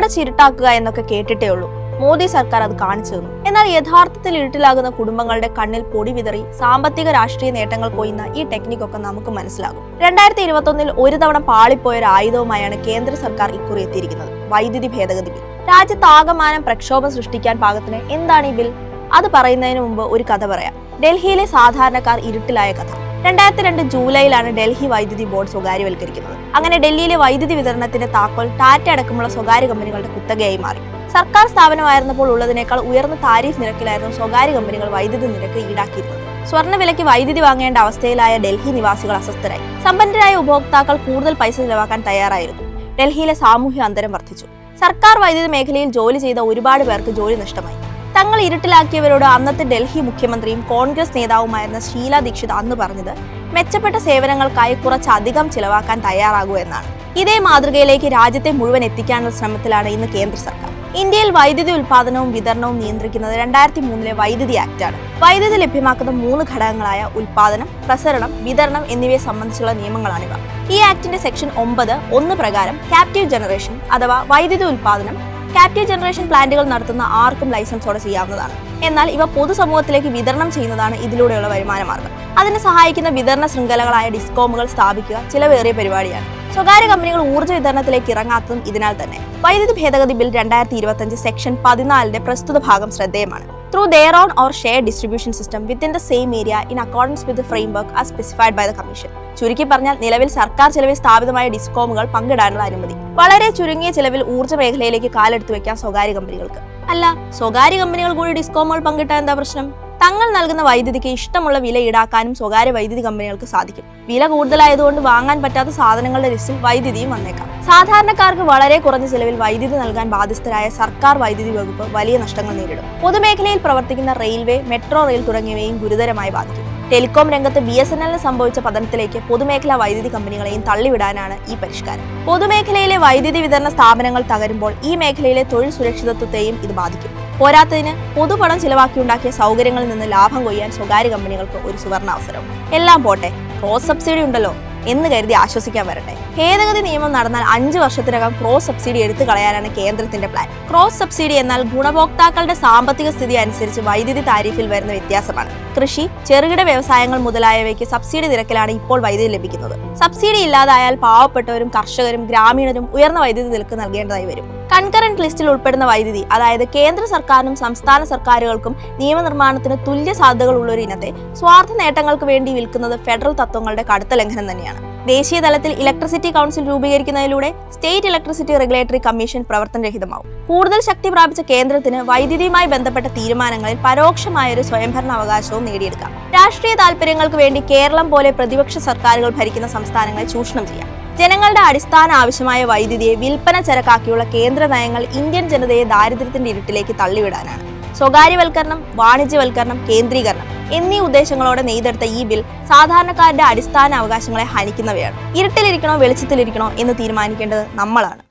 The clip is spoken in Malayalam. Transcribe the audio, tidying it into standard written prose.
കണ്ണടച്ചിരുട്ടാക്കുക എന്നൊക്കെ കേട്ടിട്ടേ ഉള്ളൂ. മോദി സർക്കാർ അത് കാണിച്ചു തന്നു. എന്നാൽ യഥാർത്ഥത്തിൽ ഇരുട്ടിലാകുന്ന കുടുംബങ്ങളുടെ കണ്ണിൽ പൊടി വിതറി സാമ്പത്തിക രാഷ്ട്രീയ നേട്ടങ്ങൾ കൊയ്യുന്ന ഈ ടെക്നിക്കൊക്കെ നമുക്ക് മനസ്സിലാകും. 2021 ഒരു തവണ പാളിപ്പോയ ഒരു ആയുധവുമായാണ് കേന്ദ്ര സർക്കാർ ഇക്കുറി എത്തിയിരിക്കുന്നത്: വൈദ്യുതി ഭേദഗതി ബിൽ. രാജ്യത്താകമാനം പ്രക്ഷോഭം സൃഷ്ടിക്കാൻ പാകത്തിന് എന്താണ് ഈ ബിൽ? അത് പറയുന്നതിന് മുമ്പ് ഒരു കഥ പറയാം. ഡൽഹിയിലെ സാധാരണക്കാർ ഇരുട്ടിലായ കഥ. 2002 ജൂലൈയിലാണ് ഡൽഹി വൈദ്യുതി ബോർഡ് സ്വകാര്യവൽക്കരിക്കുന്നത്. അങ്ങനെ ഡൽഹിയിലെ വൈദ്യുതി വിതരണത്തിന്റെ താക്കോൽ ടാറ്റ അടക്കമുള്ള സ്വകാര്യ കമ്പനികളുടെ കുത്തകയായി മാറി. സർക്കാർ സ്ഥാപനമായിരുന്നപ്പോൾ ഉള്ളതിനേക്കാൾ ഉയർന്ന താരിഫ് നിരക്കിലായിരുന്നു സ്വകാര്യ കമ്പനികൾ വൈദ്യുതി നിരക്ക് ഈടാക്കിയിരുന്നത്. സ്വർണ്ണ വിലയ്ക്ക് വൈദ്യുതി വാങ്ങേണ്ട അവസ്ഥയിലായ ഡൽഹി നിവാസികൾ അസ്വസ്ഥരായി. സമ്പന്നരായ ഉപഭോക്താക്കൾ കൂടുതൽ പൈസ ചെലവാക്കാൻ തയ്യാറായിരുന്നു. ഡൽഹിയിലെ സാമൂഹ്യ അന്തരം വർദ്ധിച്ചു. സർക്കാർ വൈദ്യുതി മേഖലയിൽ ജോലി ചെയ്ത ഒരുപാട് പേർക്ക് ജോലി നഷ്ടമായി. തങ്ങൾ ഇരുട്ടിലാക്കിയവരോട് അന്നത്തെ ഡൽഹി മുഖ്യമന്ത്രിയും കോൺഗ്രസ് നേതാവുമായിരുന്ന ഷീല ദീക്ഷിത് അന്ന് പറഞ്ഞത് മെച്ചപ്പെട്ട സേവനങ്ങൾക്കായി കുറച്ചധികം ചിലവാക്കാൻ തയ്യാറാകൂ എന്നാണ്. ഇതേ മാതൃകയിലേക്ക് രാജ്യത്തെ മുഴുവൻ എത്തിക്കാനുള്ള ശ്രമത്തിലാണ് ഇന്ന് കേന്ദ്ര സർക്കാർ. ഇന്ത്യയിൽ വൈദ്യുതി ഉൽപാദനവും വിതരണവും നിയന്ത്രിക്കുന്നത് 2003 വൈദ്യുതി ആക്ടാണ്. വൈദ്യുതി ലഭ്യമാക്കുന്ന 3 ഘടകങ്ങളായ ഉൽപാദനം, പ്രസരണം, വിതരണം എന്നിവയെ സംബന്ധിച്ചുള്ള നിയമങ്ങളാണിവ. ഈ ആക്ടിന്റെ സെക്ഷൻ 9(1) പ്രകാരം ക്യാപ്റ്റീവ് ജനറേഷൻ അഥവാ വൈദ്യുതി ഉൽപാദനം ക്യാപ്റ്റീവ് ജനറേഷൻ പ്ലാന്റുകൾ നടത്തുന്ന ആർക്കും ലൈസൻസോടെ ചെയ്യാവുന്നതാണ്. എന്നാൽ ഇവ പൊതുസമൂഹത്തിലേക്ക് വിതരണം ചെയ്യുന്നതാണ് ഇതിലൂടെയുള്ള വരുമാന മാർഗം. അതിന് സഹായിക്കുന്ന വിതരണ ശൃംഖലകളായ ഡിസ്കോമുകൾ സ്ഥാപിക്കുക ചിലവേറിയ പരിപാടിയാണ്. സ്വകാര്യ കമ്പനികൾ ഊർജ്ജ വിതരണത്തിലേക്ക് ഇറങ്ങാത്തതും ഇതിനാൽ തന്നെ. വൈദ്യുതി ഭേദഗതി ബിൽ 2025 സെക്ഷൻ 14 പ്രസ്തുത ഭാഗം ശ്രദ്ധേയമാണ്. Through their own or shared distribution system within the same area in accordance with the framework as specified by the Commission. ചുരുക്കി പറഞ്ഞാൽ നിലവിൽ സർക്കാർ ചെലവിൽ സ്ഥാപിതമായ ഡിസ്കോമുകൾ പങ്കിടാനുള്ള അനുമതി. വളരെ ചുരുങ്ങിയ ചെലവിൽ ഊർജ്ജ മേഖലയിലേക്ക് കാലെടുത്തു വെക്കാൻ സ്വകാര്യ കമ്പനികൾക്ക്. അല്ല, സ്വകാര്യ കമ്പനികൾ കൂടി ഡിസ്കോമുകൾ പങ്കിട്ടാൽ എന്താ പ്രശ്നം? തങ്ങൾ നൽകുന്ന വൈദ്യുതിക്ക് ഇഷ്ടമുള്ള വില ഈടാക്കാനും സ്വകാര്യ വൈദ്യുതി കമ്പനികൾക്ക് സാധിക്കും. വില കൂടുതലായതുകൊണ്ട് വാങ്ങാൻ പറ്റാത്ത സാധനങ്ങളുടെ ലിസ്റ്റിൽ വൈദ്യുതിയും വന്നേക്കാം. സാധാരണക്കാർക്ക് വളരെ കുറഞ്ഞ ചെലവിൽ വൈദ്യുതി നൽകാൻ ബാധ്യസ്ഥരായ സർക്കാർ വൈദ്യുതി വകുപ്പ് വലിയ നഷ്ടങ്ങൾ നേരിടും. പൊതുമേഖലയിൽ പ്രവർത്തിക്കുന്ന റെയിൽവേ, മെട്രോ റെയിൽ തുടങ്ങിയവയും ഗുരുതരമായി ബാധിക്കും. ടെലികോം രംഗത്ത് BSNL സംഭവിച്ച പതനത്തിലേക്ക് പൊതുമേഖലാ വൈദ്യുതി കമ്പനികളെയും തള്ളിവിടാനാണ് ഈ പരിഷ്കാരം. പൊതുമേഖലയിലെ വൈദ്യുതി വിതരണ സ്ഥാപനങ്ങൾ തകരുമ്പോൾ ഈ മേഖലയിലെ തൊഴിൽ സുരക്ഷിതത്വത്തെയും ഇത് ബാധിക്കും. പോരാത്തതിന് പൊതുപണം ചിലവാക്കിയുണ്ടാക്കിയ സൗകര്യങ്ങളിൽ നിന്ന് ലാഭം കൊയ്യാൻ സ്വകാര്യ കമ്പനികൾക്ക് ഒരു സുവർണ അവസരം. എല്ലാം പോട്ടെ, ക്രോസ് സബ്സിഡി ഉണ്ടല്ലോ എന്ന് കരുതി ആശ്വസിക്കാൻ വരട്ടെ. ഭേദഗതി നിയമം നടന്നാൽ 5 വർഷത്തിനകം ക്രോസ് സബ്സിഡി എടുത്തു കളയാനാണ് കേന്ദ്രത്തിന്റെ പ്ലാൻ. ക്രോസ് സബ്സിഡി എന്നാൽ ഗുണഭോക്താക്കളുടെ സാമ്പത്തിക സ്ഥിതി അനുസരിച്ച് വൈദ്യുതി താരിഫിൽ വരുന്ന വ്യത്യാസമാണ്. കൃഷി, ചെറുകിട വ്യവസായങ്ങൾ മുതലായവയ്ക്ക് സബ്സിഡി നിരക്കിലാണ് ഇപ്പോൾ വൈദ്യുതി ലഭിക്കുന്നത്. സബ്സിഡി ഇല്ലാതായാൽ പാവപ്പെട്ടവരും കർഷകരും ഗ്രാമീണരും ഉയർന്ന വൈദ്യുതി നിരക്ക് നൽകേണ്ടതായി വരും. കൺകറന്റ് ലിസ്റ്റിൽ ഉൾപ്പെടുന്ന വൈദ്യുതി, അതായത് കേന്ദ്ര സർക്കാരിനും സംസ്ഥാന സർക്കാരുകൾക്കും നിയമനിർമ്മാണത്തിന് തുല്യ സാധ്യതകൾ ഉള്ള ഒരു ഇനത്തെ സ്വാർത്ഥ നേട്ടങ്ങൾക്ക് വേണ്ടി വിൽക്കുന്നത് ഫെഡറൽ തത്വങ്ങളുടെ കടുത്ത ലംഘനം തന്നെയാണ്. ദേശീയ തലത്തിൽ ഇലക്ട്രിസിറ്റി കൗൺസിൽ രൂപീകരിക്കുന്നതിലൂടെ സ്റ്റേറ്റ് ഇലക്ട്രിസിറ്റി റെഗുലേറ്ററി കമ്മീഷൻ പ്രവർത്തനരഹിതമാവും. കൂടുതൽ ശക്തി പ്രാപിച്ച കേന്ദ്രത്തിന് വൈദ്യുതിയുമായി ബന്ധപ്പെട്ട തീരുമാനങ്ങളിൽ പരോക്ഷമായൊരു സ്വയംഭരണ അവകാശവും നേടിയെടുക്കാം. രാഷ്ട്രീയ താൽപര്യങ്ങൾക്ക് വേണ്ടി കേരളം പോലെ പ്രതിപക്ഷ സർക്കാരുകൾ ഭരിക്കുന്ന സംസ്ഥാനങ്ങളെ ചൂഷണം ചെയ്യാം. ജനങ്ങളുടെ അടിസ്ഥാന ആവശ്യമായ വൈദ്യുതിയെ വിൽപ്പന ചരക്കാക്കിയുള്ള കേന്ദ്ര നയങ്ങൾ ഇന്ത്യൻ ജനതയെ ദാരിദ്ര്യത്തിന്റെ ഇരുട്ടിലേക്ക് തള്ളിവിടാനാണ്. സ്വകാര്യവൽക്കരണം, വാണിജ്യവൽക്കരണം, കേന്ദ്രീകരണം എന്നീ ഉദ്ദേശങ്ങളോടെ നെയ്തെടുത്ത ഈ ബിൽ സാധാരണക്കാരുടെ അടിസ്ഥാന അവകാശങ്ങളെ ഹനിക്കുന്നവയാണ്. ഇരുട്ടിലിരിക്കണോ വെളിച്ചത്തിലിരിക്കണോ എന്ന് തീരുമാനിക്കേണ്ടത് നമ്മളാണ്.